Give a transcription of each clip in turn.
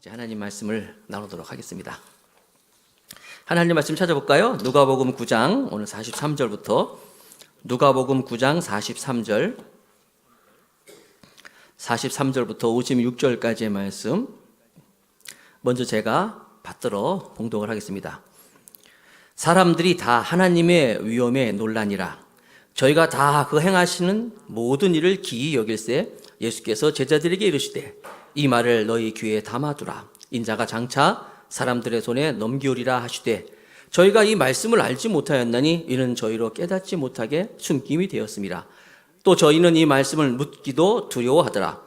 이제 하나님 말씀을 나누도록 하겠습니다. 하나님 말씀 찾아볼까요? 누가복음 9장 오늘 43절부터 누가복음 9장 43절부터 56절까지의 말씀 먼저 제가 받들어 봉독을 하겠습니다. 사람들이 다 하나님의 위엄에 놀라니라. 저희가 다 그 행하시는 모든 일을 기이 여길세 예수께서 제자들에게 이르시되 이 말을 너희 귀에 담아두라. 인자가 장차 사람들의 손에 넘기우리라 하시되 저희가 이 말씀을 알지 못하였나니 이는 저희로 깨닫지 못하게 숨김이 되었습니다. 또 저희는 이 말씀을 묻기도 두려워하더라.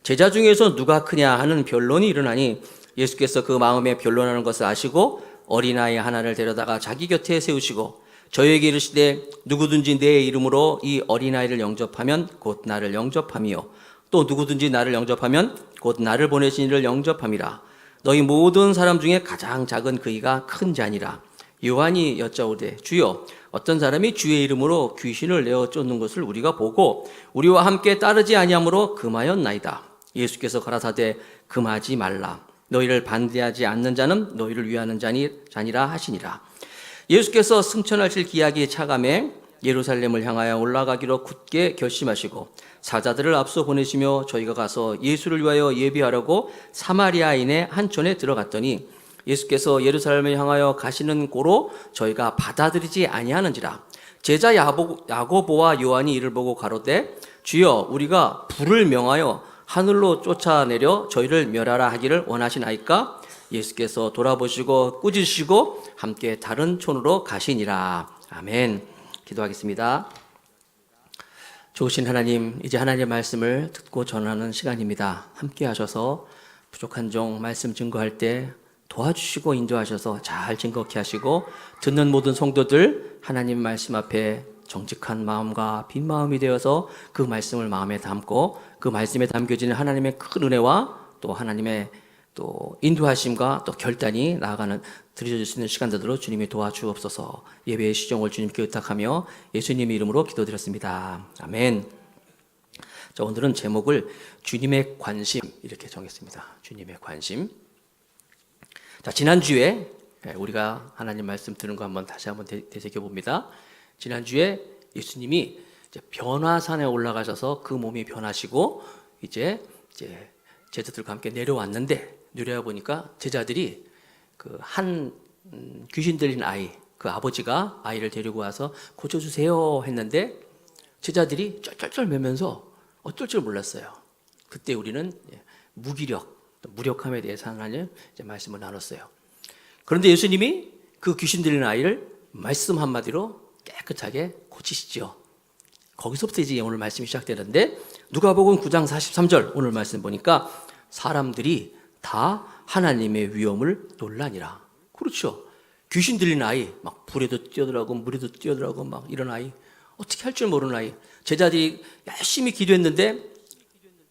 제자 중에서 누가 크냐 하는 변론이 일어나니 예수께서 그 마음에 변론하는 것을 아시고 어린아이 하나를 데려다가 자기 곁에 세우시고 저희에게 이르시되 누구든지 내 이름으로 이 어린아이를 영접하면 곧 나를 영접함이요 또 누구든지 나를 영접하면 곧 나를 보내신 이를 영접함이라. 너희 모든 사람 중에 가장 작은 그이가 큰 자니라. 요한이 여짜오되 주여 어떤 사람이 주의 이름으로 귀신을 내어 쫓는 것을 우리가 보고 우리와 함께 따르지 아니하므로 금하였나이다. 예수께서 가라사대 금하지 말라. 너희를 반대하지 않는 자는 너희를 위하는 자니라 하시니라. 예수께서 승천하실 기약이 차감해 예루살렘을 향하여 올라가기로 굳게 결심하시고 사자들을 앞서 보내시며 저희가 가서 예수를 위하여 예비하려고 사마리아인의 한 촌에 들어갔더니 예수께서 예루살렘을 향하여 가시는 고로 저희가 받아들이지 아니하는지라. 제자 야고보와 요한이 이를 보고 가로되 주여 우리가 불을 명하여 하늘로 쫓아내려 저희를 멸하라 하기를 원하시나이까? 예수께서 돌아보시고 꾸짖으시고 함께 다른 촌으로 가시니라. 아멘. 기도하겠습니다. 좋으신 하나님, 이제 하나님의 말씀을 듣고 전하는 시간입니다. 함께 하셔서 부족한 종 말씀 증거할 때 도와주시고 인도하셔서 잘 증거케 하시고 듣는 모든 성도들 하나님 말씀 앞에 정직한 마음과 빈 마음이 되어서 그 말씀을 마음에 담고 그 말씀에 담겨지는 하나님의 큰 은혜와 또 하나님의 또 인도하심과 또 결단이 나아가는 드려질 수 있는 시간들로 주님이 도와주옵소서. 예배의 시종을 주님께 의탁하며 예수님의 이름으로 기도드렸습니다. 아멘. 자, 오늘은 제목을 주님의 관심 이렇게 정했습니다. 주님의 관심. 자, 지난주에 우리가 하나님 말씀 들은 거 다시 한번 되새겨 봅니다. 지난주에 예수님이 이제 변화산에 올라가셔서 그 몸이 변하시고 이제 제자들과 함께 내려왔는데 내려와 보니까 제자들이 그 한 귀신 들린 아이, 그 아버지가 아이를 데리고 와서 고쳐주세요 했는데 제자들이 쩔쩔쩔 매면서 어쩔 줄 몰랐어요. 그때 우리는 무력함에 대해서 하나님 말씀을 나눴어요. 그런데 예수님이 그 귀신 들린 아이를 말씀 한마디로 깨끗하게 고치시죠. 거기서부터 이제 오늘 말씀이 시작되는데 누가복음 9장 43절 오늘 말씀 보니까 사람들이 다 하나님의 위엄을 놀라니라. 그렇죠. 귀신 들린 아이, 막 불에도 뛰어들어가고 물에도 뛰어들어가고 막 이런 아이, 어떻게 할 줄 모르는 아이. 제자들이 열심히 기도했는데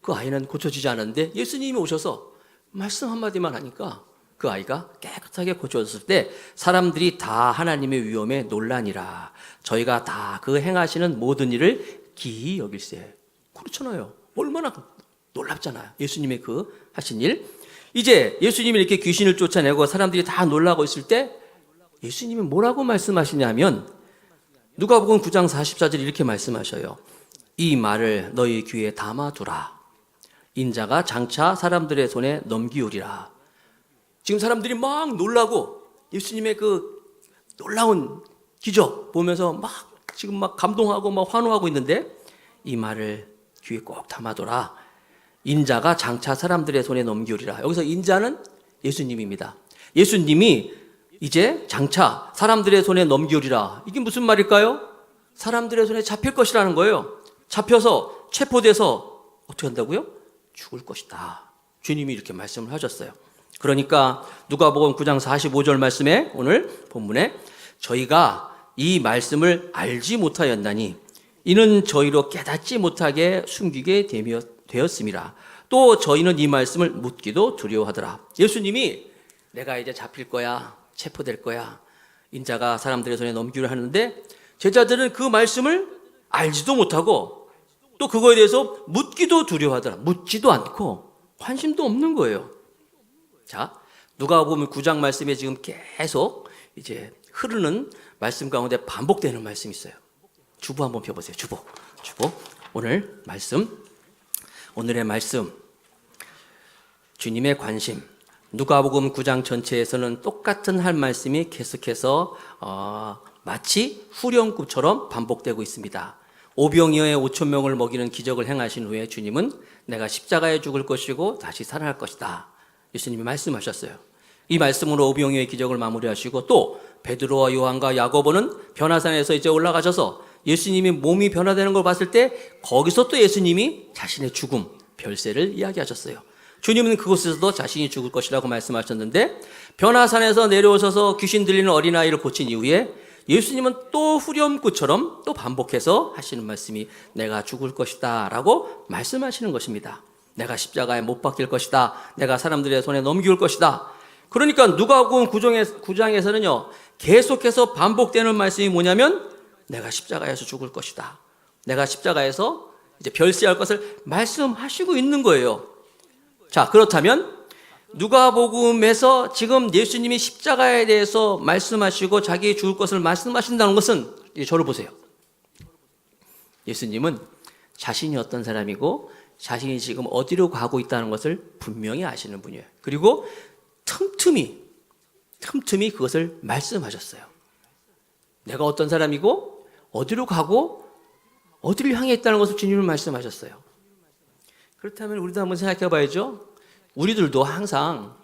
그 아이는 고쳐지지 않았는데 예수님이 오셔서 말씀 한마디만 하니까 그 아이가 깨끗하게 고쳐졌을 때 사람들이 다 하나님의 위엄에 놀라니라. 저희가 다 그 행하시는 모든 일을 기이 여길세. 그렇잖아요. 얼마나 놀랍잖아요. 예수님의 그 하신 일. 이제 예수님이 이렇게 귀신을 쫓아내고 사람들이 다 놀라고 있을 때 예수님이 뭐라고 말씀하시냐면 누가복음 9장 44절 이렇게 말씀하셔요. 이 말을 너희 귀에 담아두라. 인자가 장차 사람들의 손에 넘기우리라. 지금 사람들이 막 놀라고 예수님의 그 놀라운 기적 보면서 지금 감동하고 환호하고 있는데 이 말을 귀에 꼭 담아둬라. 인자가 장차 사람들의 손에 넘기우리라. 여기서 인자는 예수님입니다. 예수님이 이제 장차 사람들의 손에 넘기우리라. 이게 무슨 말일까요? 사람들의 손에 잡힐 것이라는 거예요. 잡혀서 체포돼서 어떻게 한다고요? 죽을 것이다. 주님이 이렇게 말씀을 하셨어요. 그러니까 누가복음 9장 45절 말씀에 오늘 본문에 저희가 이 말씀을 알지 못하였나니 이는 저희로 깨닫지 못하게 숨기게 되었습니다. 또 저희는 이 말씀을 묻기도 두려워하더라. 예수님이 내가 이제 잡힐 거야, 체포될 거야, 인자가 사람들의 손에 넘기려 하는데 제자들은 그 말씀을 알지도 못하고 또 그거에 대해서 묻기도 두려워하더라. 묻지도 않고 관심도 없는 거예요. 자, 누가복음 9장 말씀에 지금 계속 이제 흐르는 말씀 가운데 반복되는 말씀이 있어요. 주보 한번 펴보세요. 주보. 오늘 말씀, 오늘의 말씀, 주님의 관심. 누가복음 9장 전체에서는 똑같은 할 말씀이 계속해서 마치 후렴구처럼 반복되고 있습니다. 오병이어의 5천 명을 먹이는 기적을 행하신 후에 주님은 내가 십자가에 죽을 것이고 다시 살아날 것이다. 예수님이 말씀하셨어요. 이 말씀으로 오병이어의 기적을 마무리하시고 또 베드로와 요한과 야고보는 변화산에서 이제 올라가셔서 예수님이 몸이 변화되는 걸 봤을 때 거기서 또 예수님이 자신의 죽음, 별세를 이야기하셨어요. 주님은 그곳에서도 자신이 죽을 것이라고 말씀하셨는데 변화산에서 내려오셔서 귀신 들리는 어린아이를 고친 이후에 예수님은 또 후렴구처럼 또 반복해서 하시는 말씀이 내가 죽을 것이다 라고 말씀하시는 것입니다. 내가 십자가에 못 박힐 것이다. 내가 사람들의 손에 넘길 것이다. 그러니까 누가복음 9장에서는요 계속해서 반복되는 말씀이 뭐냐면 내가 십자가에서 죽을 것이다. 내가 십자가에서 이제 별세할 것을 말씀하시고 있는 거예요. 자, 그렇다면 누가복음에서 지금 예수님이 십자가에 대해서 말씀하시고 자기 죽을 것을 말씀하신다는 것은 저를 보세요. 예수님은 자신이 어떤 사람이고 자신이 지금 어디로 가고 있다는 것을 분명히 아시는 분이에요. 그리고 틈틈이 그것을 말씀하셨어요. 내가 어떤 사람이고 어디로 가고 어디를 향해 있다는 것을 주님은 말씀하셨어요. 그렇다면 우리도 한번 생각해 봐야죠. 우리들도 항상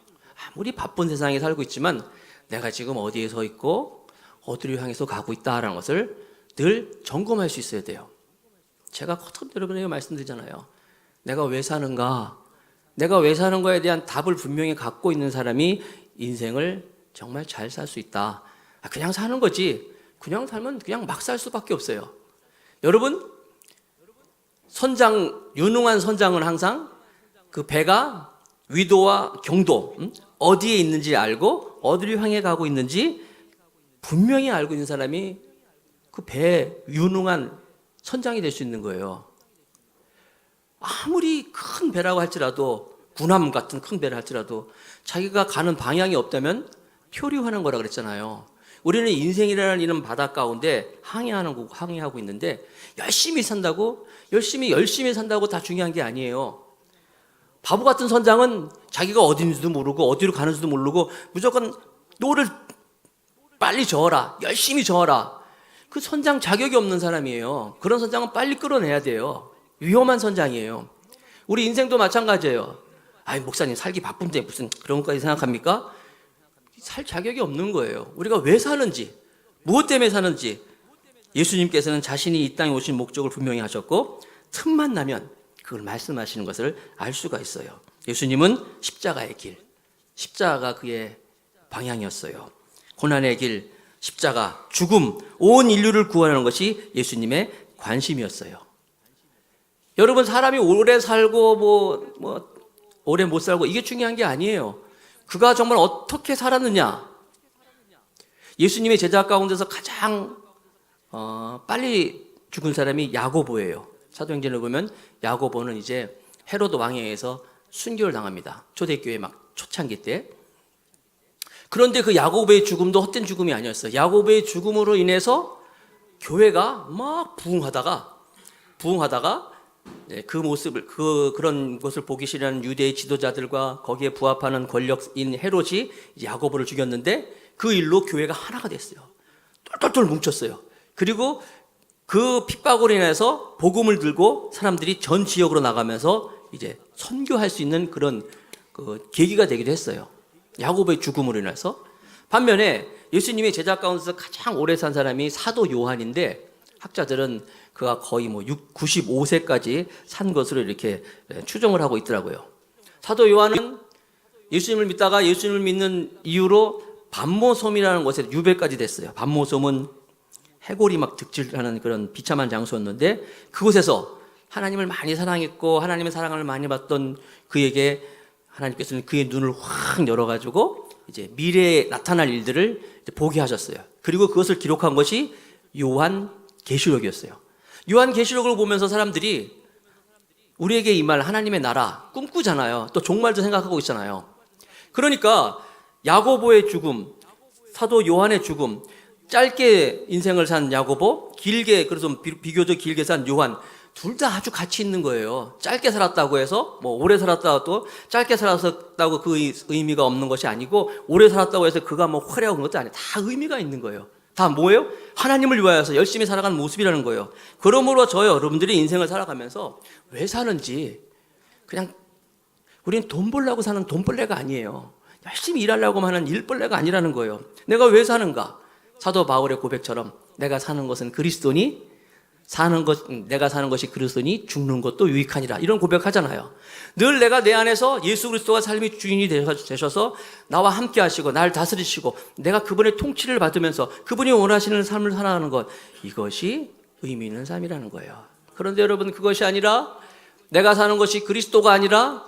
아무리 바쁜 세상에 살고 있지만 내가 지금 어디에 서 있고 어디를 향해서 가고 있다는 것을 늘 점검할 수 있어야 돼요. 제가 거듭 여러분에게 말씀드리잖아요. 내가 왜 사는가? 내가 왜 사는 거에 대한 답을 분명히 갖고 있는 사람이 인생을 정말 잘 살 수 있다. 그냥 사는 거지. 그냥 살면 그냥 막 살 수밖에 없어요. 여러분, 유능한 선장은 항상 그 배가 위도와 경도, 어디에 있는지 알고 어디를 향해 가고 있는지 분명히 알고 있는 사람이 그 배에 유능한 선장이 될 수 있는 거예요. 아무리 큰 배라고 할지라도, 군함 같은 큰 배를 할지라도 자기가 가는 방향이 없다면 표류하는 거라 그랬잖아요. 우리는 인생이라는 이런 바다 가운데 항해하고 있는데 열심히 산다고 다 중요한 게 아니에요. 바보 같은 선장은 자기가 어딘지도 모르고 어디로 가는지도 모르고 무조건 노를 빨리 저어라, 열심히 저어라. 그 선장 자격이 없는 사람이에요. 그런 선장은 빨리 끌어내야 돼요. 위험한 선장이에요. 우리 인생도 마찬가지예요. 아이, 목사님 살기 바쁜데 무슨 그런 것까지 생각합니까? 살 자격이 없는 거예요. 우리가 왜 사는지, 무엇 때문에 사는지 예수님께서는 자신이 이 땅에 오신 목적을 분명히 하셨고 틈만 나면 그걸 말씀하시는 것을 알 수가 있어요. 예수님은 십자가의 길, 십자가가 그의 방향이었어요. 고난의 길, 십자가, 죽음, 온 인류를 구원하는 것이 예수님의 관심이었어요. 여러분, 사람이 오래 살고 오래 못 살고 이게 중요한 게 아니에요. 그가 정말 어떻게 살았느냐. 예수님의 제자 가운데서 가장 빨리 죽은 사람이 야고보예요. 사도행전을 보면 야고보는 이제 헤로드 왕에 의해서 순교를 당합니다. 초대교회 막 초창기 때. 그런데 그 야고보의 죽음도 헛된 죽음이 아니었어요. 야고보의 죽음으로 인해서 교회가 막 부흥하다가 그 모습을 그런 것을 보기 싫어하는 유대의 지도자들과 거기에 부합하는 권력인 헤롯이 야고보를 죽였는데 그 일로 교회가 하나가 됐어요. 똘똘똘 뭉쳤어요. 그리고 그 핍박으로 인해서 복음을 들고 사람들이 전 지역으로 나가면서 이제 선교할 수 있는 그런 계기가 되기도 했어요. 야고보의 죽음으로 인해서. 반면에 예수님의 제자 가운데서 가장 오래 산 사람이 사도 요한인데 학자들은 그가 거의 95세까지 산 것으로 이렇게 추정을 하고 있더라고요. 사도 요한은 예수님을 믿다가 예수님을 믿는 이유로 반모섬이라는 곳에 유배까지 됐어요. 반모섬은 해골이 막 득질하는 그런 비참한 장소였는데 그곳에서 하나님을 많이 사랑했고 하나님의 사랑을 많이 받던 그에게 하나님께서는 그의 눈을 확 열어가지고 이제 미래에 나타날 일들을 이제 보게 하셨어요. 그리고 그것을 기록한 것이 요한 계시록이었어요. 요한 계시록을 보면서 사람들이 우리에게 임할 하나님의 나라 꿈꾸잖아요. 또 종말도 생각하고 있잖아요. 그러니까 야고보의 죽음, 사도 요한의 죽음, 짧게 인생을 산 야고보, 길게, 그래서 비교적 길게 산 요한, 둘 다 아주 가치 있는 거예요. 짧게 살았다고 해서, 오래 살았다고 짧게 살았다고 그 의미가 없는 것이 아니고, 오래 살았다고 해서 그가 화려한 것도 아니에요. 다 의미가 있는 거예요. 다 뭐예요? 하나님을 위하여서 열심히 살아가는 모습이라는 거예요. 그러므로 여러분들이 인생을 살아가면서 왜 사는지, 그냥 우리는 돈 벌려고 사는 돈벌레가 아니에요. 열심히 일하려고 하는 일벌레가 아니라는 거예요. 내가 왜 사는가? 사도 바울의 고백처럼 내가 사는 것은 그리스도니 내가 사는 것이 그리스도니 죽는 것도 유익하니라, 이런 고백하잖아요. 늘 내가 내 안에서 예수 그리스도가 삶의 주인이 되셔서 나와 함께 하시고 날 다스리시고 내가 그분의 통치를 받으면서 그분이 원하시는 삶을 살아가는 것, 이것이 의미 있는 삶이라는 거예요. 그런데 여러분, 그것이 아니라 내가 사는 것이 그리스도가 아니라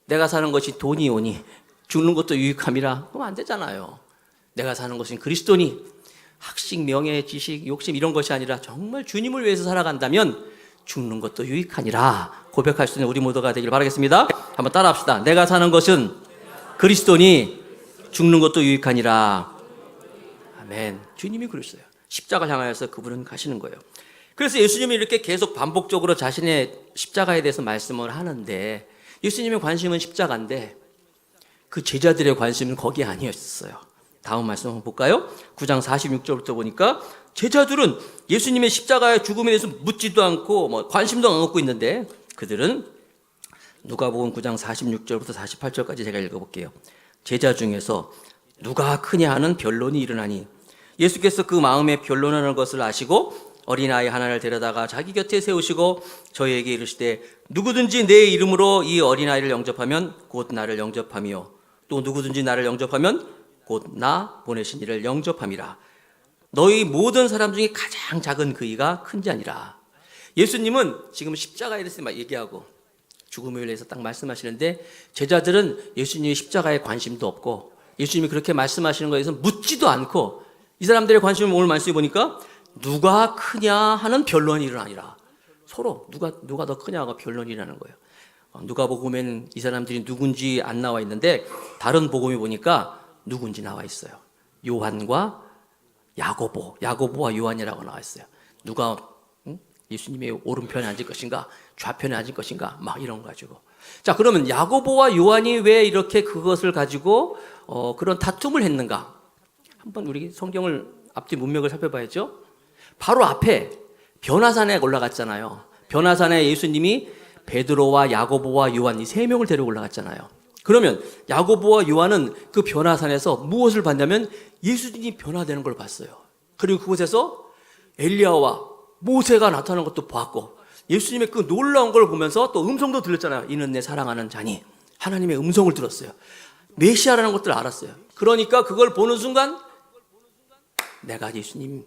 내가 사는 것이 돈이 오니 죽는 것도 유익함이라, 그러면 안 되잖아요. 내가 사는 것은 그리스도니 학식, 명예, 지식, 욕심 이런 것이 아니라 정말 주님을 위해서 살아간다면 죽는 것도 유익하니라 고백할 수 있는 우리 모두가 되길 바라겠습니다. 한번 따라합시다. 내가 사는 것은 그리스도니 죽는 것도 유익하니라. 아멘. 주님이 그랬어요. 십자가를 향하여서 그분은 가시는 거예요. 그래서 예수님이 이렇게 계속 반복적으로 자신의 십자가에 대해서 말씀을 하는데, 예수님의 관심은 십자가인데 그 제자들의 관심은 거기에 아니었어요. 다음 말씀 한번 볼까요? 9장 46절부터 보니까 제자들은 예수님의 십자가의 죽음에 대해서 묻지도 않고 관심도 안 갖고 있는데, 그들은 누가복음 9장 46절부터 48절까지 제가 읽어볼게요. 제자 중에서 누가 크냐 하는 변론이 일어나니 예수께서 그 마음에 변론하는 것을 아시고 어린아이 하나를 데려다가 자기 곁에 세우시고 저희에게 이르시되 누구든지 내 이름으로 이 어린아이를 영접하면 곧 나를 영접하며 또 누구든지 나를 영접하면 곧 나 보내신 이를 영접함이라. 너희 모든 사람 중에 가장 작은 그이가 큰 자니라. 예수님은 지금 십자가에 대해서 막 얘기하고 죽음에 대해서 딱 말씀하시는데, 제자들은 예수님의 십자가에 관심도 없고 예수님이 그렇게 말씀하시는 것에 대해서 묻지도 않고, 이 사람들의 관심을 오늘 말씀해 보니까 누가 크냐 하는 변론이 일어나니라. 서로 누가 더 크냐가 변론이 일어나는 거예요. 누가복음에는 이 사람들이 누군지 안 나와 있는데 다른 복음에 보니까 누군지 나와 있어요. 요한과 야고보와 요한이라고 나와 있어요. 누가 예수님의 오른편에 앉을 것인가, 좌편에 앉을 것인가, 막 이런 거 가지고. 자, 그러면 야고보와 요한이 왜 이렇게 그것을 가지고 그런 다툼을 했는가? 한번 우리 성경을 앞뒤 문맥을 살펴봐야죠. 바로 앞에 변화산에 올라갔잖아요. 변화산에 예수님이 베드로와 야고보와 요한 이 세 명을 데리고 올라갔잖아요. 그러면 야고보와 요한은 그 변화산에서 무엇을 봤냐면 예수님이 변화되는 걸 봤어요. 그리고 그곳에서 엘리야와 모세가 나타나는 것도 봤고, 예수님의 그 놀라운 걸 보면서 또 음성도 들렸잖아요. 이는 내 사랑하는 자니. 하나님의 음성을 들었어요. 메시아라는 것들을 알았어요. 그러니까 그걸 보는 순간 내가 예수님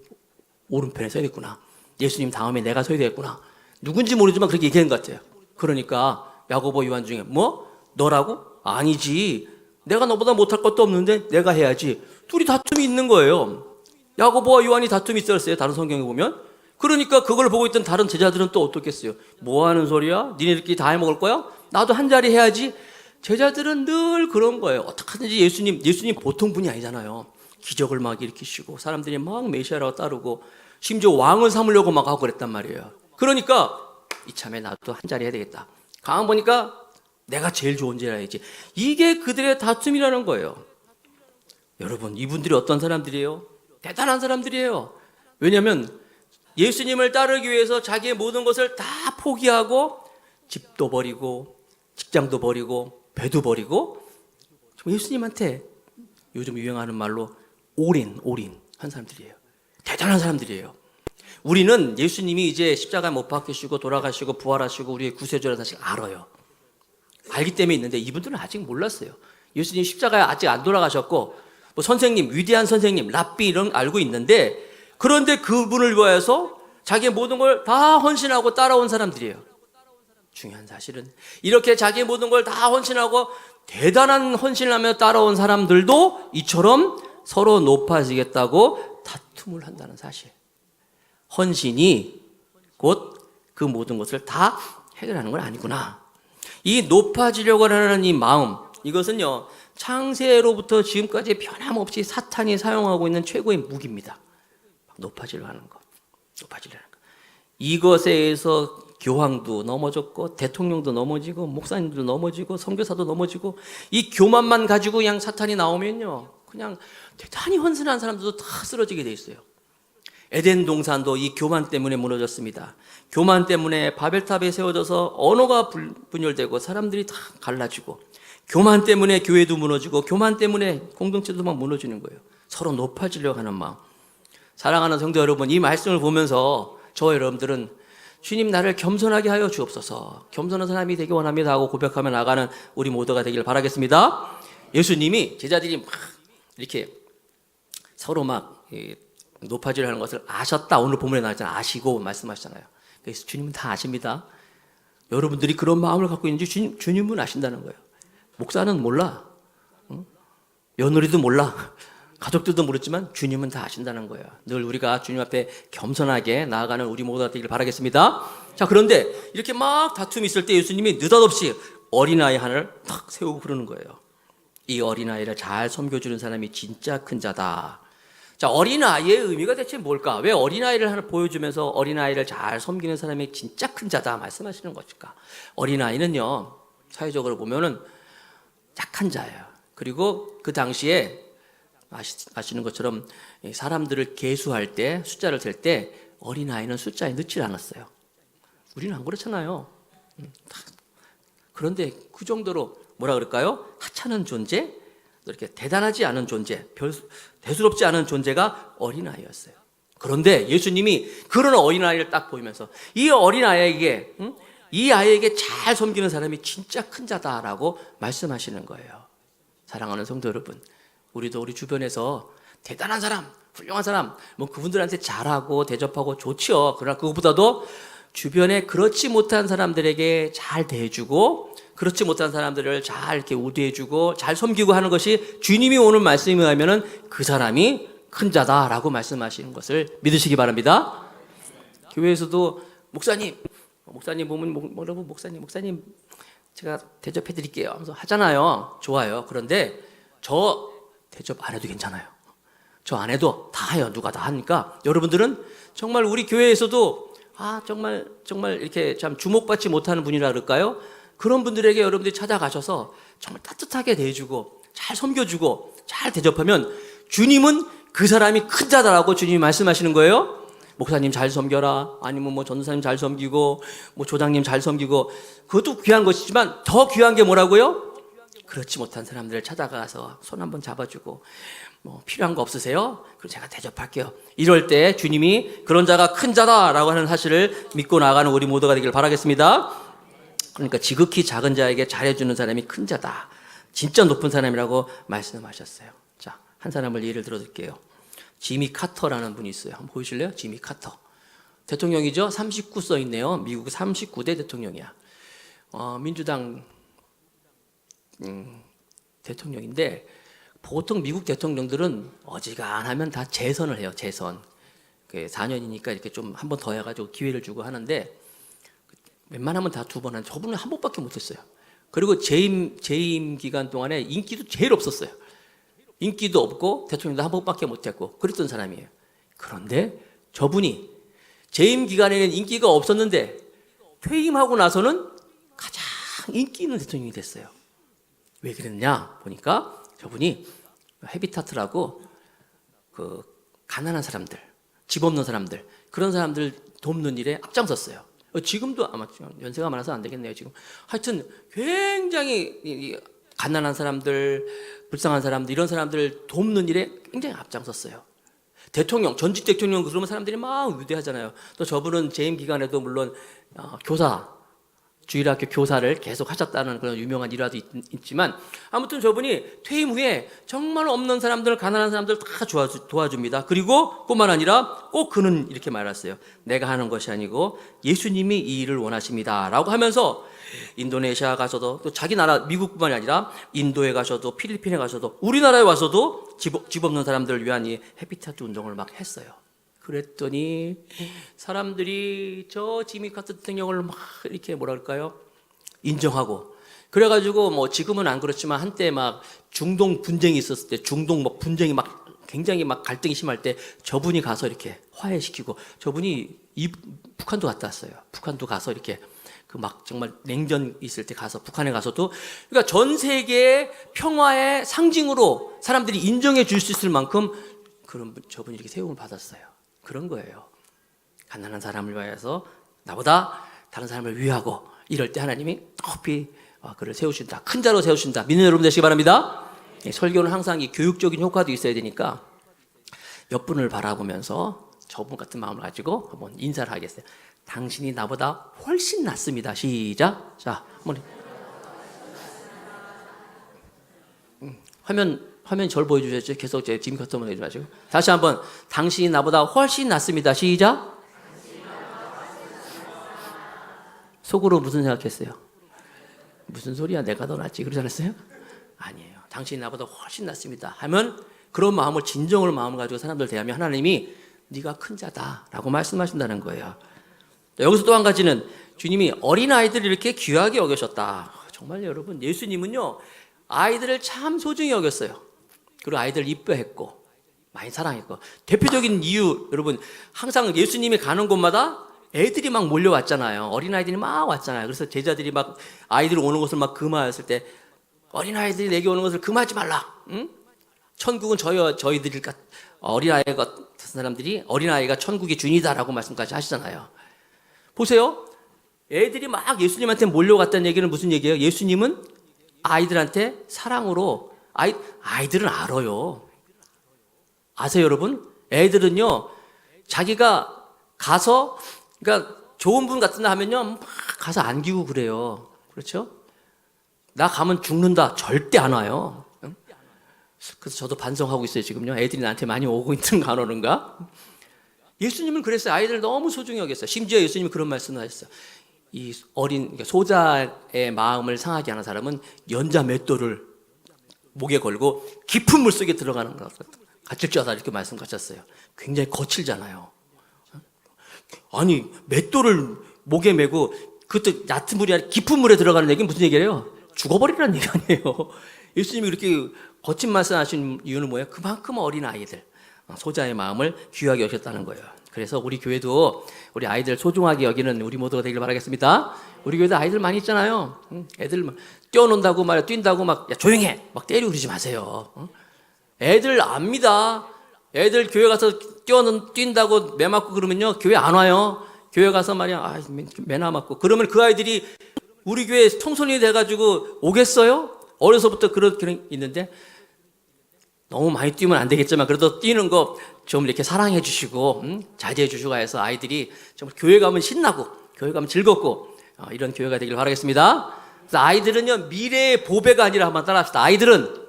오른편에 서야 되겠구나, 예수님 다음에 내가 서야 되겠구나, 누군지 모르지만 그렇게 얘기한 것 같아요. 그러니까 야고보 요한 중에 너라고? 아니지, 내가 너보다 못할 것도 없는데 내가 해야지. 둘이 다툼이 있는 거예요. 야고보와 요한이 다툼이 있었어요, 다른 성경에 보면. 그러니까 그걸 보고 있던 다른 제자들은 또 어떻겠어요? 뭐 하는 소리야? 니네들끼리 다 해먹을 거야? 나도 한 자리 해야지. 제자들은 늘 그런 거예요. 어떡하든지 예수님 보통 분이 아니잖아요. 기적을 막 일으키시고 사람들이 막 메시아라고 따르고 심지어 왕을 삼으려고 막 하고 그랬단 말이에요. 그러니까 이참에 나도 한 자리 해야 되겠다. 가만 보니까 내가 제일 좋은 자리 해야지. 이게 그들의 다툼이라는 거예요. 여러분, 이분들이 어떤 사람들이에요? 대단한 사람들이에요. 왜냐하면 예수님을 따르기 위해서 자기의 모든 것을 다 포기하고 집도 버리고 직장도 버리고 배도 버리고 예수님한테 요즘 유행하는 말로 올인 한 사람들이에요. 대단한 사람들이에요. 우리는 예수님이 이제 십자가에 못 박히시고 돌아가시고 부활하시고 우리의 구세주라는 사실 알아요. 알기 때문에 있는데 이분들은 아직 몰랐어요. 예수님 십자가에 아직 안 돌아가셨고 선생님, 위대한 선생님, 랍비 이런 알고 있는데, 그런데 그분을 위하여서 자기의 모든 걸 다 헌신하고 따라온 사람들이에요. 중요한 사실은 이렇게 자기의 모든 걸 다 헌신하고 대단한 헌신을 하며 따라온 사람들도 이처럼 서로 높아지겠다고 다툼을 한다는 사실. 헌신이 곧 그 모든 것을 다 해결하는 건 아니구나. 이 높아지려고 하는 이 마음, 이것은요, 창세로부터 지금까지 변함없이 사탄이 사용하고 있는 최고의 무기입니다. 높아지려 하는 것. 높아지려 하는 것. 이것에 의해서 교황도 넘어졌고, 대통령도 넘어지고, 목사님도 넘어지고, 선교사도 넘어지고, 이 교만만 가지고 그냥 사탄이 나오면요, 그냥 대단히 헌신한 사람들도 다 쓰러지게 돼 있어요. 에덴 동산도 이 교만 때문에 무너졌습니다. 교만 때문에 바벨탑에 세워져서 언어가 분열되고 사람들이 다 갈라지고, 교만 때문에 교회도 무너지고, 교만 때문에 공동체도 막 무너지는 거예요. 서로 높아지려고 하는 마음. 사랑하는 성도 여러분, 이 말씀을 보면서 저 여러분들은 주님 나를 겸손하게 하여 주옵소서, 겸손한 사람이 되기 원합니다 하고 고백하며 나가는 우리 모두가 되기를 바라겠습니다. 예수님이 제자들이 막 이렇게 서로 막 높아지려 하는 것을 아셨다, 오늘 본문에 나왔잖아요. 아시고 말씀하시잖아요. 그래서 주님은 다 아십니다. 여러분들이 그런 마음을 갖고 있는지 주님은 아신다는 거예요. 목사는 몰라, 며느리도 몰라, 가족들도 모르지만 주님은 다 아신다는 거예요. 늘 우리가 주님 앞에 겸손하게 나아가는 우리 모두가 되기를 바라겠습니다. 자, 그런데 이렇게 막 다툼이 있을 때 예수님이 느닷없이 어린아이 하나를 탁 세우고 그러는 거예요. 이 어린아이를 잘 섬겨주는 사람이 진짜 큰 자다. 자, 어린아이의 의미가 대체 뭘까? 왜 어린아이를 하나 보여주면서 어린아이를 잘 섬기는 사람이 진짜 큰 자다 말씀하시는 것일까? 어린아이는요, 사회적으로 보면은 약한 자예요. 그리고 그 당시에 아시는 것처럼 사람들을 계수할 때, 숫자를 셀 때 어린아이는 숫자에 넣지 않았어요. 우리는 안 그렇잖아요. 그런데 그 정도로 뭐라 그럴까요? 하찮은 존재, 이렇게 대단하지 않은 존재, 대수롭지 않은 존재가 어린아이였어요. 그런데 예수님이 그런 어린아이를 딱 보이면서 이 어린아이에게, 이 아이에게 잘 섬기는 사람이 진짜 큰 자다라고 말씀하시는 거예요. 사랑하는 성도 여러분, 우리도 우리 주변에서 대단한 사람, 훌륭한 사람, 뭐 그분들한테 잘하고 대접하고 좋지요. 그러나 그것보다도 주변에 그렇지 못한 사람들에게 잘 대해주고, 그렇지 못한 사람들을 잘 이렇게 우대해주고 잘 섬기고 하는 것이 주님이 오는 말씀에 의하면은 그 사람이 큰 자다라고 말씀하시는 것을 믿으시기 바랍니다. 교회에서도 목사님 보면 뭐라고 목사님 제가 대접해 드릴게요 하면서 하잖아요. 좋아요. 그런데 저 대접 안 해도 괜찮아요. 저 안 해도 다 해요. 누가 다 하니까 여러분들은 정말 우리 교회에서도 정말 이렇게 참 주목받지 못하는 분이라 그럴까요? 그런 분들에게 여러분들이 찾아가셔서 정말 따뜻하게 대해주고 잘 섬겨주고 잘 대접하면 주님은 그 사람이 큰 자다라고 주님이 말씀하시는 거예요. 목사님 잘 섬겨라, 아니면 뭐 전도사님 잘 섬기고 뭐 조장님 잘 섬기고, 그것도 귀한 것이지만 더 귀한 게 뭐라고요? 그렇지 못한 사람들을 찾아가서 손 한번 잡아주고, 뭐 필요한 거 없으세요? 그럼 제가 대접할게요. 이럴 때 주님이 그런 자가 큰 자다라고 하는 사실을 믿고 나가는 우리 모두가 되기를 바라겠습니다. 그러니까 지극히 작은 자에게 잘해주는 사람이 큰 자다, 진짜 높은 사람이라고 말씀하셨어요. 자, 한 사람을 예를 들어드릴게요. 지미 카터라는 분이 있어요. 한번 보이실래요? 지미 카터. 대통령이죠. 39 써있네요. 미국 39대 대통령이야. 민주당 대통령인데, 보통 미국 대통령들은 어지간하면 다 재선을 해요. 재선. 4년이니까 이렇게 좀 한 번 더 해가지고 기회를 주고 하는데, 웬만하면 다 2번 하는데 저분은 한 번밖에 못했어요. 그리고 재임 기간 동안에 인기도 제일 없었어요. 인기도 없고 대통령도 한 번밖에 못했고 그랬던 사람이에요. 그런데 저분이 재임 기간에는 인기가 없었는데 퇴임하고 나서는 가장 인기 있는 대통령이 됐어요. 왜 그랬냐 보니까 저분이 헤비타트라고 그 가난한 사람들, 집 없는 사람들, 그런 사람들 돕는 일에 앞장섰어요. 지금도 아마 연세가 많아서 안 되겠네요. 지금 하여튼 굉장히 가난한 사람들, 불쌍한 사람들, 이런 사람들 돕는 일에 굉장히 앞장섰어요. 대통령, 전직 대통령 그러면 사람들이 막 위대하잖아요. 또 저분은 재임 기간에도 물론 주일학교 교사를 계속 하셨다는 그런 유명한 일화도 있지만, 아무튼 저분이 퇴임 후에 정말 없는 사람들, 가난한 사람들 다 도와줍니다. 그리고 뿐만 아니라 꼭 그는 이렇게 말했어요. 내가 하는 것이 아니고 예수님이 이 일을 원하십니다 라고 하면서 인도네시아 가서도, 또 자기 나라 미국뿐만이 아니라 인도에 가셔도, 필리핀에 가셔도, 우리나라에 와서도 집 없는 사람들을 위한 이 해피타트 운동을 막 했어요. 그랬더니 사람들이 저 지미 카터 대통령을 막 이렇게 뭐랄까요, 인정하고 그래가지고 뭐 지금은 안 그렇지만 한때 막 중동 분쟁이 있었을 때, 중동 뭐 분쟁이 막 굉장히 막 갈등이 심할 때 저분이 가서 이렇게 화해시키고, 저분이 북한도 갔다 왔어요. 북한도 가서 이렇게 그 막 정말 냉전 있을 때 가서 북한에 가서도, 그러니까 전 세계의 평화의 상징으로 사람들이 인정해 줄 수 있을 만큼 그런 저분이 이렇게 세움을 받았어요. 그런 거예요. 가난한 사람을 위해서 나보다 다른 사람을 위하고, 이럴 때 하나님이 높이 그를 세우신다. 큰 자로 세우신다. 믿는 여러분 되시기 바랍니다. 설교는 항상 이 교육적인 효과도 있어야 되니까 옆분을 바라보면서 저분 같은 마음을 가지고 한번 인사를 하겠어요. 당신이 나보다 훨씬 낫습니다. 시작. 자, 한번 화면 절 보여주셨죠? 계속 제 지금 커터만 해주지 마시고 다시 한번, 당신이 나보다 훨씬 낫습니다. 시작. 속으로 무슨 생각했어요? 무슨 소리야, 내가 더 낫지, 그러지 않았어요? 아니에요. 당신이 나보다 훨씬 낫습니다 하면, 그런 마음을, 진정을 마음을 가지고 사람들 대하면 하나님이 네가 큰 자다라고 말씀하신다는 거예요. 여기서 또 한 가지는, 주님이 어린아이들을 이렇게 귀하게 여기셨다. 정말 여러분, 예수님은요 아이들을 참 소중히 여겼어요. 그리고 아이들을 이뻐했고 많이 사랑했고, 대표적인 이유, 여러분, 항상 예수님이 가는 곳마다 애들이 막 몰려왔잖아요. 어린아이들이 막 왔잖아요. 그래서 제자들이 막 아이들이 오는 것을 막 금하였을 때, 어린아이들이 내게 오는 것을 금하지 말라. 응? 천국은 저희들이, 어린아이 같은 사람들이, 어린아이가 천국의 주인이다라고 말씀까지 하시잖아요. 보세요. 애들이 막 예수님한테 몰려갔다는 얘기는 무슨 얘기예요? 예수님은 아이들한테 사랑으로, 아이들은 알아요. 아세요, 여러분? 애들은요, 자기가 가서, 그러니까 좋은 분 같은 데 하면요, 막 가서 안기고 그래요. 그렇죠? 나 가면 죽는다. 절대 안 와요. 그래서 저도 반성하고 있어요, 지금요. 애들이 나한테 많이 오고 있는가 안 오는가? 예수님은 그랬어요. 아이들을 너무 소중히 여겼어요. 심지어 예수님이 그런 말씀을 하셨어요. 이 그러니까 소자의 마음을 상하게 하는 사람은 연자 맷돌을 목에 걸고 깊은 물 속에 들어가는 것 같을 줄 알아, 이렇게 말씀하셨어요. 굉장히 거칠잖아요. 아니, 맷돌을 목에 메고, 그것도 얕은 물이 아니라 깊은 물에 들어가는 얘기는 무슨 얘기예요? 죽어버리라는 얘기 아니에요. 예수님이 그렇게 거친 말씀하신 이유는 뭐예요? 그만큼 어린 아이들, 소자의 마음을 귀하게 여겼다는 거예요. 그래서 우리 교회도 우리 아이들 소중하게 여기는 우리 모두가 되길 바라겠습니다. 우리 교회도 아이들 많이 있잖아요. 애들 막 뛰어논다고 말이야, 뛴다고 막, 야, 조용해! 막 때리고 그러지 마세요. 애들 압니다. 애들 교회 가서 뛴다고 매 맞고 그러면요, 교회 안 와요. 교회 가서 말이야, 매나 맞고. 그러면 그 아이들이 우리 교회 청소년이 돼가지고 오겠어요? 어려서부터 그런 있는데, 너무 많이 뛰면 안 되겠지만 그래도 뛰는 거 좀 이렇게 사랑해 주시고 자제해 주시고 해서 아이들이 정말 교회 가면 신나고 교회 가면 즐겁고 이런 교회가 되길 바라겠습니다. 그래서 아이들은요, 미래의 보배가 아니라 한번 따라합시다. 아이들은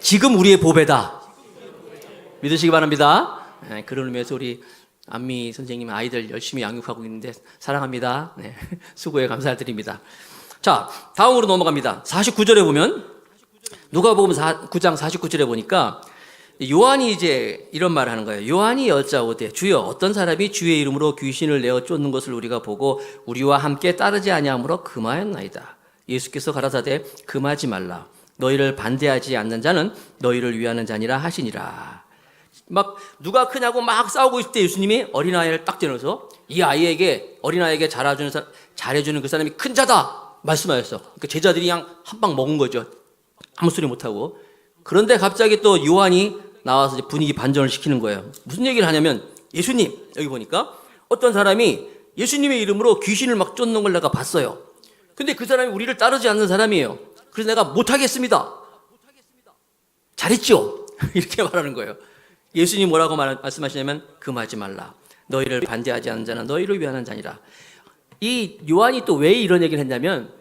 지금 우리의 보배다. 믿으시기 바랍니다. 네, 그런 의미에서 우리 안미 선생님 아이들 열심히 양육하고 있는데 사랑합니다. 네, 수고에 감사드립니다. 자, 다음으로 넘어갑니다. 49절에 보면, 누가복음 9장 49절에 보니까 요한이 이제 이런 말을 하는 거예요. 요한이 여짜오되, 주여, 어떤 사람이 주의 이름으로 귀신을 내어 쫓는 것을 우리가 보고 우리와 함께 따르지 아니하므로 금하였나이다. 예수께서 가라사대, 금하지 말라. 너희를 반대하지 않는 자는 너희를 위하는 자니라 하시니라. 막 누가 크냐고 막 싸우고 있을 때 예수님이 어린아이를 딱 대놓으서 이 아이에게, 어린아이에게 잘해주는 그 사람이 큰 자다 말씀하셨어. 그러니까 제자들이 그냥 한 방 먹은 거죠. 아무 소리 못하고. 그런데 갑자기 또 요한이 나와서 이제 분위기 반전을 시키는 거예요. 무슨 얘기를 하냐면, 예수님, 여기 보니까 어떤 사람이 예수님의 이름으로 귀신을 막 쫓는 걸 내가 봤어요. 근데 그 사람이 우리를 따르지 않는 사람이에요. 그래서 내가 못하겠습니다. 잘했죠? 이렇게 말하는 거예요. 예수님 뭐라고 말씀하시냐면, 금하지 말라. 너희를 반대하지 않는 자는 너희를 위하는 자니라. 이 요한이 또 왜 이런 얘기를 했냐면,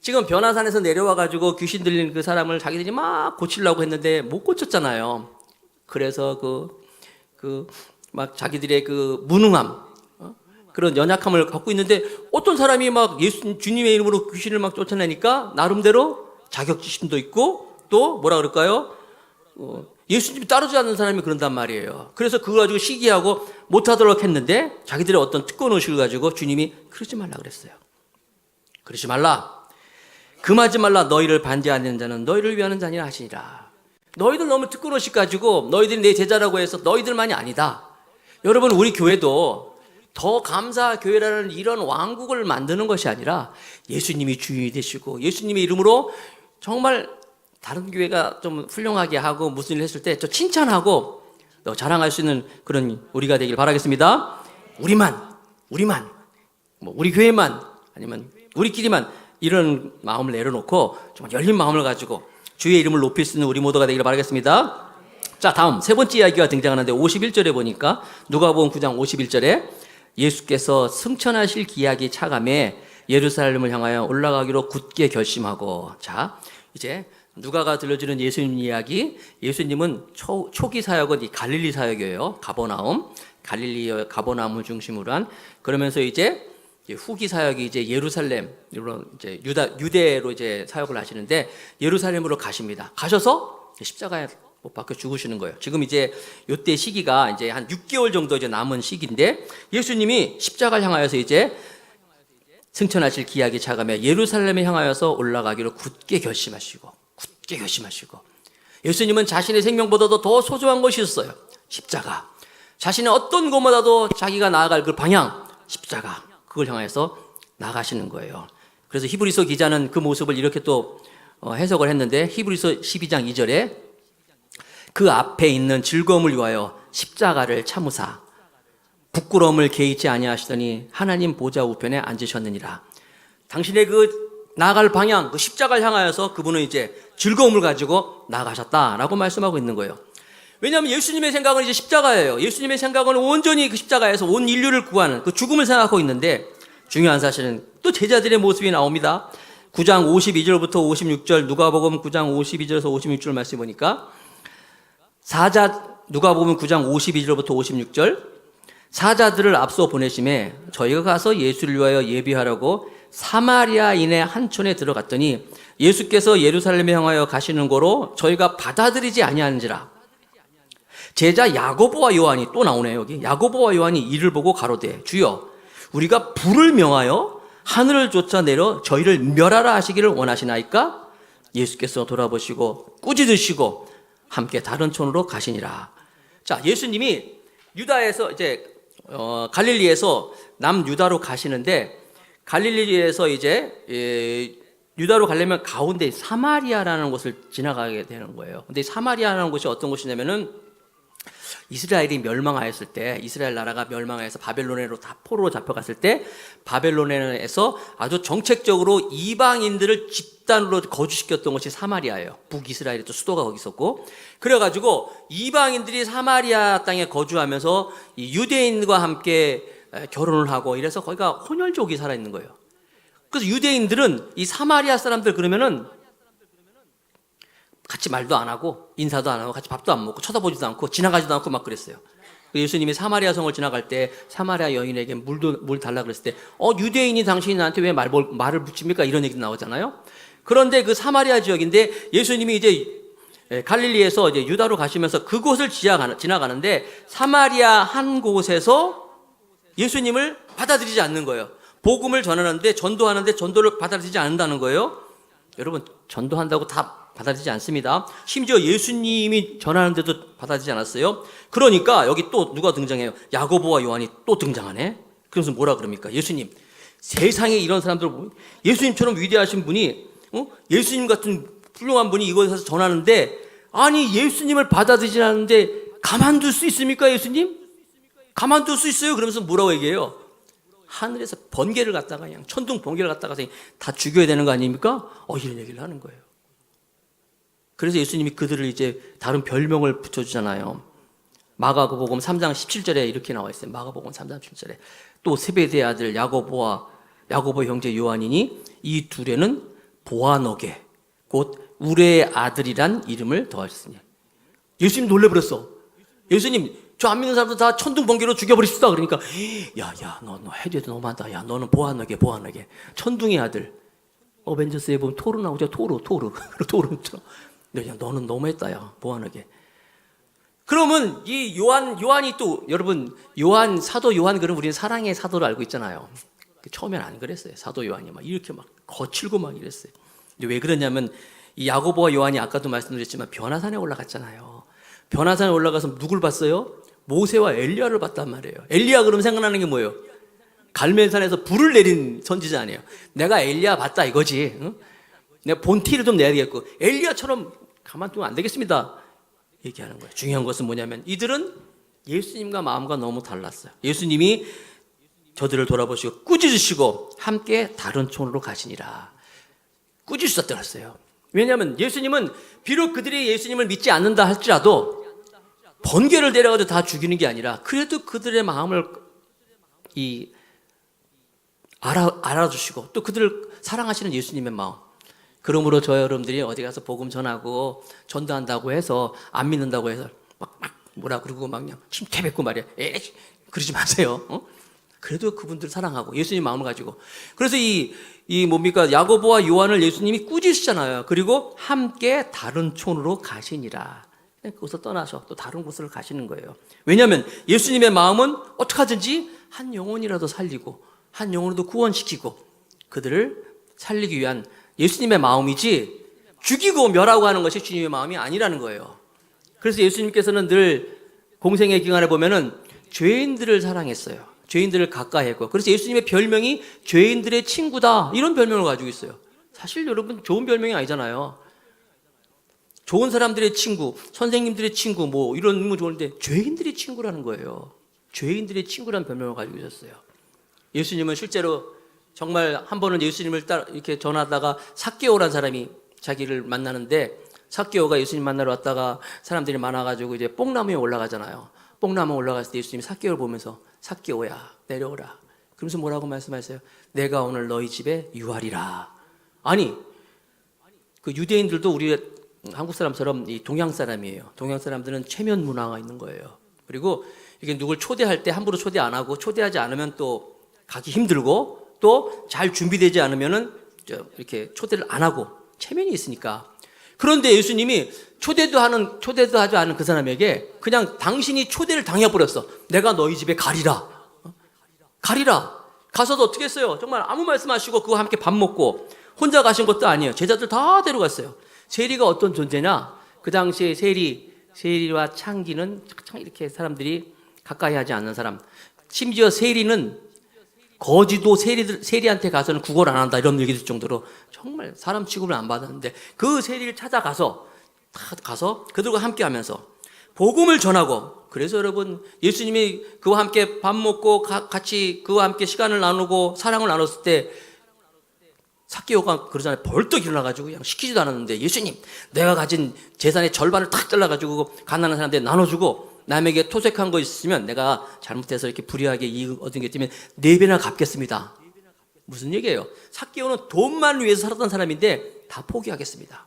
지금 변화산에서 내려와가지고 귀신 들리는 그 사람을 자기들이 막 고치려고 했는데 못 고쳤잖아요. 그래서 막 자기들의 그 무능함, 그런 연약함을 갖고 있는데, 어떤 사람이 막 주님의 이름으로 귀신을 막 쫓아내니까 나름대로 자격지심도 있고, 또 뭐라 그럴까요? 예수님이 따르지 않는 사람이 그런단 말이에요. 그래서 그거 가지고 시기하고 못하도록 했는데, 자기들의 어떤 특권 의식을 가지고 주님이 그러지 말라 그랬어요. 그러지 말라. 금하지 말라. 너희를 반대하는 자는 너희를 위하는 자니라 하시니라. 너희들 너무 특권의식 가지고 너희들이 내 제자라고 해서 너희들만이 아니다. 여러분, 우리 교회도 더 감사 교회라는 이런 왕국을 만드는 것이 아니라 예수님이 주인이 되시고 예수님의 이름으로 정말 다른 교회가 좀 훌륭하게 하고 무슨 일을 했을 때 저 칭찬하고 자랑할 수 있는 그런 우리가 되길 바라겠습니다. 우리만 뭐 우리 교회만 아니면 우리끼리만 이런 마음을 내려놓고 정말 열린 마음을 가지고 주의 이름을 높일 수 있는 우리 모두가 되기를 바라겠습니다. 자, 다음 세 번째 이야기가 등장하는데 51절에 보니까 누가복음 9장 51절에 예수께서 승천하실 기약이 차감해 예루살렘을 향하여 올라가기로 굳게 결심하고, 자, 이제 누가가 들려주는 예수님 이야기, 예수님은 초기 사역은 이 갈릴리 사역이에요. 갈릴리 가버나움을 중심으로 한. 그러면서 이제 후기 사역이 이제 예루살렘, 이제 유대로 이제 사역을 하시는데 예루살렘으로 가십니다. 가셔서 십자가에 못 박혀 죽으시는 거예요. 지금 이제 요때 시기가 이제 한 6개월 정도 이제 남은 시기인데 예수님이 십자가를 향하여서 이제 승천하실 기약이 차감해 예루살렘에 향하여서 올라가기로 굳게 결심하시고 예수님은 자신의 생명보다도 더 소중한 것이 있었어요. 십자가. 자신의 어떤 것보다도 자기가 나아갈 그 방향, 십자가. 그걸 향해서 나가시는 거예요. 그래서 히브리서 기자는 그 모습을 이렇게 또 해석을 했는데 히브리서 12장 2절에 그 앞에 있는 즐거움을 위하여 십자가를 참으사 부끄러움을 개의치 아니하시더니 하나님 보좌 우편에 앉으셨느니라. 당신의 그 나아갈 방향, 그 십자가를 향하여서 그분은 이제 즐거움을 가지고 나가셨다라고 말씀하고 있는 거예요. 왜냐하면 예수님의 생각은 이제 십자가예요. 예수님의 생각은 온전히 그 십자가에서 온 인류를 구하는 그 죽음을 생각하고 있는데 중요한 사실은 또 제자들의 모습이 나옵니다. 9장 52절부터 56절 누가복음 9장 52절에서 56절 말씀 보니까 누가복음 9장 52절부터 56절 사자들을 앞서 보내심에 저희가 가서 예수를 위하여 예비하라고 사마리아인의 한촌에 들어갔더니 예수께서 예루살렘에 향하여 가시는 거로 저희가 받아들이지 아니하는지라. 제자 야고보와 요한이 또 나오네요. 여기 야고보와 요한이 이를 보고 가로되 주여 우리가 불을 명하여 하늘을 쫓아내려 저희를 멸하라 하시기를 원하시나이까? 예수께서 돌아보시고 꾸짖으시고 함께 다른 촌으로 가시니라. 자, 예수님이 유다에서 이제 갈릴리에서 남유다로 가시는데 갈릴리에서 이제 유다로 가려면 가운데 사마리아라는 곳을 지나가게 되는 거예요. 근데 사마리아라는 곳이 어떤 곳이냐면은 이스라엘이 멸망하였을 때, 이스라엘 나라가 멸망해서 바벨론으로 다 포로로 잡혀갔을 때 바벨론에서 아주 정책적으로 이방인들을 집단으로 거주시켰던 것이 사마리아예요. 북이스라엘의 또 수도가 거기 있었고, 그래가지고 이방인들이 사마리아 땅에 거주하면서 이 유대인과 함께 결혼을 하고 이래서 거기가 혼혈족이 살아있는 거예요. 그래서 유대인들은 이 사마리아 사람들 그러면은 같이 말도 안 하고 인사도 안 하고 같이 밥도 안 먹고 쳐다보지도 않고 지나가지도 않고 막 그랬어요. 예수님이 사마리아 성을 지나갈 때 사마리아 여인에게 물 달라 그랬을 때 유대인이 당신이 나한테 왜 말을 붙입니까? 이런 얘기 나오잖아요. 그런데 그 사마리아 지역인데 예수님이 이제 갈릴리에서 이제 유다로 가시면서 그곳을 지나가는데 사마리아 한 곳에서 예수님을 받아들이지 않는 거예요. 복음을 전하는데 전도하는데 전도를 받아들이지 않는다는 거예요. 여러분 전도한다고 다 받아들이지 않습니다. 심지어 예수님이 전하는데도 받아들이지 않았어요. 그러니까 여기 또 누가 등장해요? 야고보와 요한이 또 등장하네. 그래서 뭐라 그럽니까? 예수님, 세상에 이런 사람들 보면 예수님처럼 위대하신 분이 예수님 같은 훌륭한 분이 이곳에서 전하는데 아니 예수님을 받아들이지 않는데 가만둘 수 있습니까? 예수님? 가만둘 수 있어요? 그러면서 뭐라고 얘기해요? 하늘에서 번개를 갖다가 그냥 천둥 번개를 갖다가 다 죽여야 되는 거 아닙니까? 이런 얘기를 하는 거예요. 그래서 예수님이 그들을 이제 다른 별명을 붙여주잖아요. 마가복음 3장 17절에 이렇게 나와 있어요. 마가복음 3장 17절에 또 세베대의 아들 야고보 형제 요한이니 이 둘에는 보아너게 곧 우레의 아들이란 이름을 더하셨으니. 예수님 놀래버렸어. 예수님 저 안 믿는 사람들 다 천둥 번개로 죽여버리십시다. 그러니까 야 너 해줘도 너무한다. 야 너는 보아너게 천둥의 아들. 어벤져스에 보면 토르 나오죠. 토르처럼. 야 너는 너무했다. 야 보아너게. 그러면 이 요한이 또 여러분 사도 요한 그럼 우리는 사랑의 사도로 알고 있잖아요. 처음엔 안 그랬어요. 사도 요한이 막 이렇게 막 거칠고 막 이랬어요. 근데 왜 그러냐면 이 야고보와 요한이 아까도 말씀드렸지만 변화산에 올라갔잖아요. 변화산에 올라가서 누굴 봤어요? 모세와 엘리야를 봤단 말이에요. 엘리야 그러면 생각나는 게 뭐예요? 갈멜산에서 불을 내린 선지자 아니에요. 내가 엘리야 봤다 이거지. 응? 내가 본티를 좀 내야 되겠고 엘리야처럼 가만두면 안 되겠습니다. 얘기하는 거예요. 중요한 것은 뭐냐면 이들은 예수님과 마음과 너무 달랐어요. 예수님이 저들을 돌아보시고 꾸짖으시고 함께 다른 촌으로 가시니라. 꾸짖으셨다 그랬어요. 왜냐하면 예수님은 비록 그들이 예수님을 믿지 않는다 할지라도 번개를 내려가지고 다 죽이는 게 아니라 그래도 그들의 마음을 알아주시고 또 그들을 사랑하시는 예수님의 마음. 그러므로 저 여러분들이 어디 가서 복음 전하고 전도한다고 해서 안 믿는다고 해서 막 뭐라 그러고 막 그냥 침태뱉고 말이야. 에이, 그러지 마세요. 그래도 그분들 사랑하고 예수님 마음을 가지고. 그래서 이 뭡니까? 야고보와 요한을 예수님이 꾸짖으시잖아요. 그리고 함께 다른 촌으로 가시니라. 그곳을 떠나서 또 다른 곳으로 가시는 거예요. 왜냐하면 예수님의 마음은 어떻게 하든지 한 영혼이라도 살리고 한 영혼이라도 구원시키고 그들을 살리기 위한 예수님의 마음이지 죽이고 멸하고 하는 것이 주님의 마음이 아니라는 거예요. 그래서 예수님께서는 늘 공생의 기간에 보면은 죄인들을 사랑했어요. 죄인들을 가까이 했고. 그래서 예수님의 별명이 죄인들의 친구다. 이런 별명을 가지고 있어요. 사실 여러분 좋은 별명이 아니잖아요. 좋은 사람들의 친구, 선생님들의 친구 뭐 이런 뭐 좋은데 죄인들의 친구라는 거예요. 죄인들의 친구라는 별명을 가지고 있었어요. 예수님은 실제로 정말 한 번은 예수님을 이렇게 전하다가 삭개오라는 사람이 자기를 만나는데 삭개오가 예수님 만나러 왔다가 사람들이 많아가지고 이제 뽕나무에 올라가잖아요. 뽕나무 올라갔을 때 예수님이 삭개오를 보면서 삭개오야 내려오라. 그러면서 뭐라고 말씀하세요? 내가 오늘 너희 집에 유하리라. 아니 그 유대인들도 우리 한국 사람처럼 이 동양 사람이에요. 동양 사람들은 체면 문화가 있는 거예요. 그리고 이게 누굴 초대할 때 함부로 초대 안 하고 초대하지 않으면 또 가기 힘들고 또 잘 준비되지 않으면은 이렇게 초대를 안 하고 체면이 있으니까. 그런데 예수님이 초대도 하지 않은 그 사람에게 그냥 당신이 초대를 당해버렸어. 내가 너희 집에 가리라. 가리라. 가서도 어떻게 했어요? 정말 아무 말씀하시고 그거 함께 밥 먹고 혼자 가신 것도 아니에요. 제자들 다 데려갔어요. 세리가 어떤 존재냐? 그 당시에 세리와 창기는 이렇게 사람들이 가까이 하지 않는 사람. 심지어 세리는 거지도 세리한테 가서는 구걸 안 한다 이런 얘기 들 정도로 정말 사람 취급을 안 받았는데 그 세리를 찾아가서 그들과 함께 하면서 복음을 전하고. 그래서 여러분 예수님이 그와 함께 밥 먹고 같이 그와 함께 시간을 나누고 사랑을 나눴을 때 삭개오가 그러잖아요. 벌떡 일어나가지고 그냥 시키지도 않았는데 예수님 내가 가진 재산의 절반을 탁 잘라가지고 가난한 사람들에 나눠주고 남에게 토색한 거 있으면 내가 잘못해서 이렇게 불의하게 이익 얻은 게 있으면 4배나 갚겠습니다. 무슨 얘기예요? 삭개오는 돈만 위해서 살았던 사람인데 다 포기하겠습니다.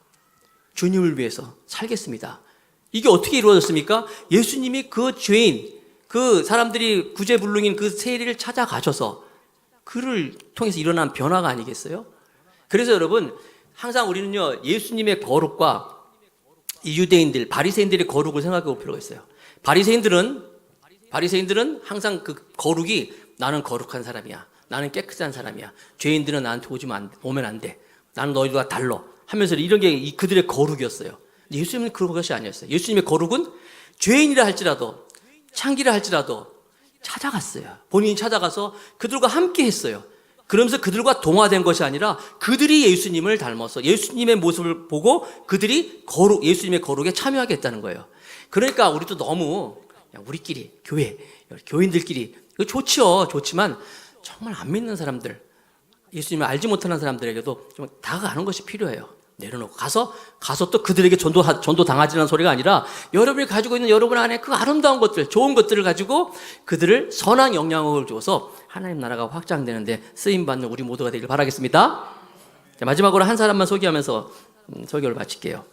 주님을 위해서 살겠습니다. 이게 어떻게 이루어졌습니까? 예수님이 그 죄인, 그 사람들이 구제불능인 그 세리를 찾아가셔서 그를 통해서 일어난 변화가 아니겠어요? 그래서 여러분 항상 우리는요 예수님의 거룩과 이 유대인들, 바리새인들의 거룩을 생각해 볼 필요가 있어요. 바리새인들은 항상 그 거룩이 나는 거룩한 사람이야. 나는 깨끗한 사람이야. 죄인들은 나한테 오면 안 돼. 나는 너희들과 달라. 하면서 이런 게 그들의 거룩이었어요. 예수님은 그런 것이 아니었어요. 예수님의 거룩은 죄인이라 할지라도 창기라 할지라도 찾아갔어요. 본인이 찾아가서 그들과 함께 했어요. 그러면서 그들과 동화된 것이 아니라 그들이 예수님을 닮아서 예수님의 모습을 보고 그들이 예수님의 거룩에 참여하겠다는 거예요. 그러니까 우리도 너무 그냥 우리끼리 교인들끼리 좋지요. 좋지만 정말 안 믿는 사람들, 예수님을 알지 못하는 사람들에게도 좀 다가가는 것이 필요해요. 내려놓고 가서 또 그들에게 전도 당하지라는 소리가 아니라 여러분이 가지고 있는 여러분 안에 그 아름다운 것들, 좋은 것들을 가지고 그들을 선한 영향을 줘서 하나님 나라가 확장되는데 쓰임받는 우리 모두가 되길 바라겠습니다. 자, 마지막으로 한 사람만 소개하면서 설교를 마칠게요.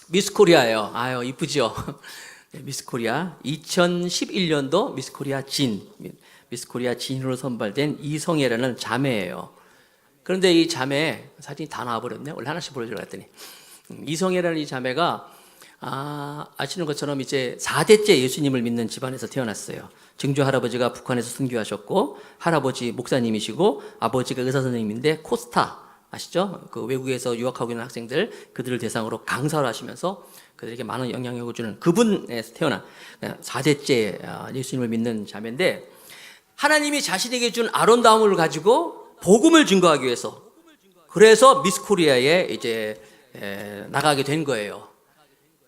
미스코리아예요. 아유 이쁘죠. 미스코리아 2011년도 미스코리아 진으로 선발된 이성애라는 자매예요. 그런데 이 자매 사진이 다 나와버렸네. 원래 하나씩 보여주려고 했더니 이성애라는 이 자매가 아시는 것처럼 이제 4대째 예수님을 믿는 집안에서 태어났어요. 증조 할아버지가 북한에서 선교하셨고 할아버지 목사님이시고 아버지가 의사 선생님인데 코스타 아시죠? 그 외국에서 유학하고 있는 학생들 그들을 대상으로 강사를 하시면서 그들에게 많은 영향력을 주는 그분에서 태어난 4대째 예수님을 믿는 자매인데 하나님이 자신에게 준 아름다움을 가지고 복음을 증거하기 위해서 그래서 미스 코리아에 이제 나가게 된 거예요.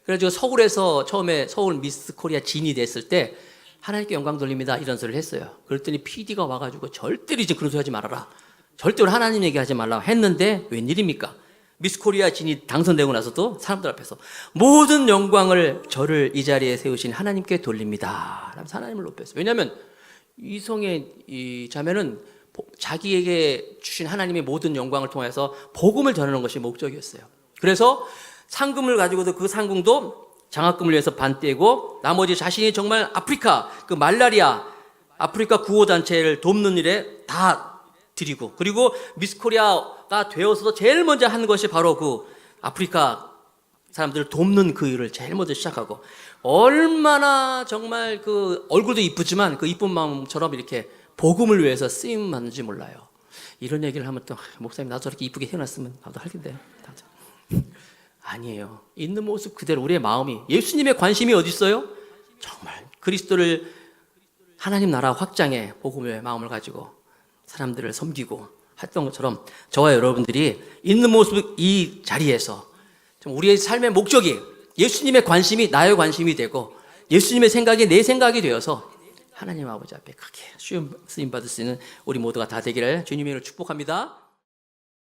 그래서 서울에서 처음에 서울 미스 코리아 진이 됐을 때 하나님께 영광 돌립니다 이런 소리를 했어요. 그랬더니 PD가 와가지고 절대로 이제 그런 소리 하지 말아라. 절대로 하나님 얘기하지 말라고 했는데 웬일입니까? 미스 코리아 진이 당선되고 나서도 사람들 앞에서 모든 영광을 저를 이 자리에 세우신 하나님께 돌립니다. 라면서 하나님을 높였어요. 왜냐하면 이성의 이 자매는 자기에게 주신 하나님의 모든 영광을 통해서 복음을 전하는 것이 목적이었어요. 그래서 상금을 가지고도 그 상금도 장학금을 위해서 반 떼고 나머지 자신이 정말 아프리카 그 말라리아 아프리카 구호단체를 돕는 일에 다 드리고 그리고 미스 코리아가 되어서도 제일 먼저 한 것이 바로 그 아프리카 사람들을 돕는 그 일을 제일 먼저 시작하고 얼마나 정말 그 얼굴도 이쁘지만 그 이쁜 마음처럼 이렇게 복음을 위해서 쓰임 받는지 몰라요. 이런 얘기를 하면 또 목사님 나도 저렇게 이쁘게 태어났으면 나도 할 텐데 아니에요. 있는 모습 그대로 우리의 마음이 예수님의 관심이 어디 있어요? 정말 그리스도를 하나님 나라 확장에 복음의 마음을 가지고 사람들을 섬기고 했던 것처럼 저와 여러분들이 있는 모습 이 자리에서 좀 우리의 삶의 목적이 예수님의 관심이 나의 관심이 되고 예수님의 생각이 내 생각이 되어서 하나님 아버지 앞에 크게 쓰임 받을 수 있는 우리 모두가 다 되기를 주님의 이름으로 축복합니다.